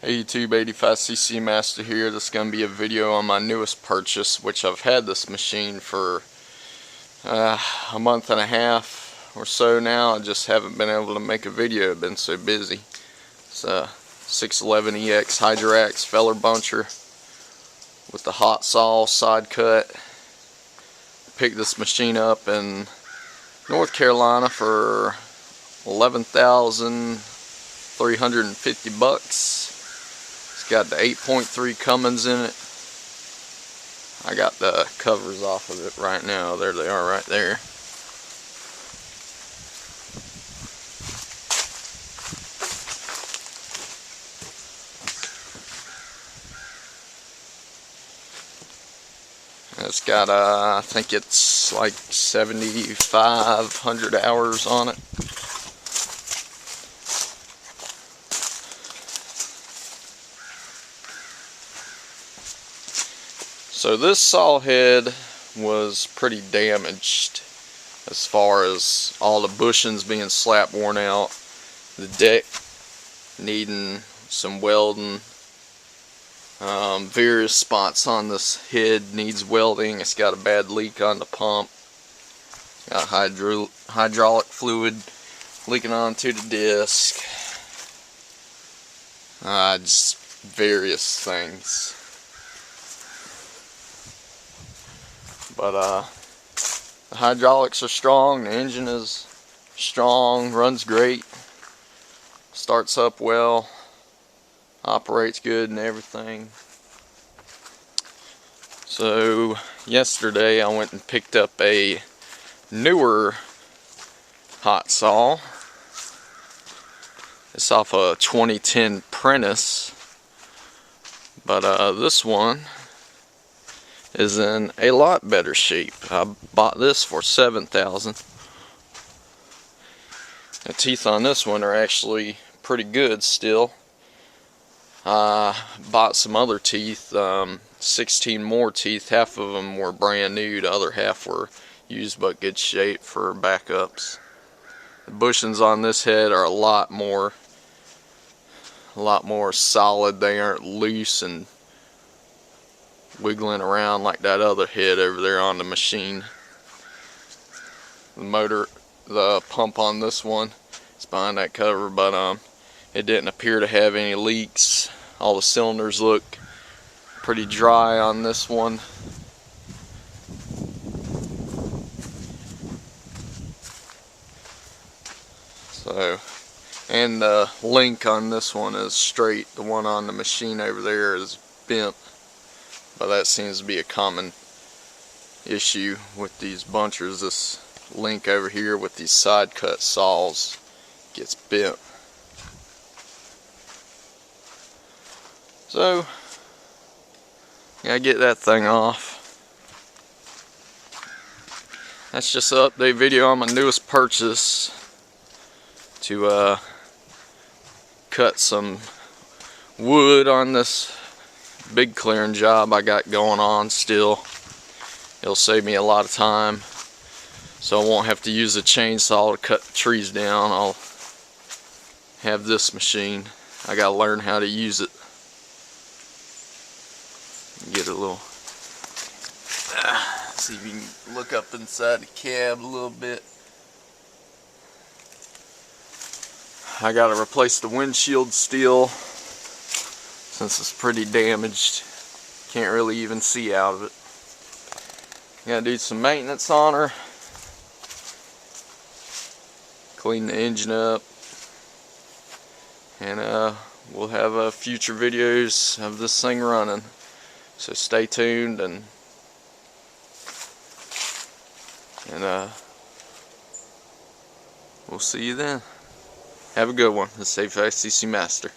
Hey YouTube, 85cc Master here. This is going to be a video on my newest purchase, which I've had this machine for a month and a half or so now. I just haven't been able to make a video. I've been so busy. It's a 611EX Hydrax feller buncher with the hot saw side cut. Picked this machine up in North Carolina for $11,350. It's got the 8.3 Cummins in it. I got the covers off of it right now. There they are right there. It's got I think it's like 7,500 hours on it. So this saw head was pretty damaged as far as all the bushings being slap worn out, the deck needing some welding, various spots on this head needs welding. It's got a bad leak on the pump, got hydraulic fluid leaking onto the disc, just various things. But the hydraulics are strong, the engine is strong, runs great, starts up well, operates good and everything. So yesterday I went and picked up a newer hot saw. It's off a 2010 Prentice, but this one is in a lot better shape. I bought this for $7,000. The teeth on this one are actually pretty good still. I bought some other teeth, 16 more teeth. Half of them were brand new, the other half were used but good shape for backups. The bushings on this head are a lot more solid. They aren't loose and wiggling around like that other head over there on the machine. The pump on this one is behind that cover, but it didn't appear to have any leaks. All the cylinders look pretty dry on this one. So, and the link on this one is straight. The one on the machine over there is bent. But that seems to be a common issue with these bunchers. This link over here with these side cut saws gets bent. So, gotta get that thing off. That's just an update video on my newest purchase to cut some wood on this big clearing job I got going on still. It'll save me a lot of time, so I won't have to use a chainsaw to cut the trees down. I'll have this machine. I gotta learn how to use it. Get a little see if you can look up inside the cab a little bit. I gotta replace the windshield still, since it's pretty damaged. Can't really even see out of it. Gotta do some maintenance on her. Clean the engine up. And we'll have future videos of this thing running. So stay tuned and we'll see you then. Have a good one. This is 85cc Master.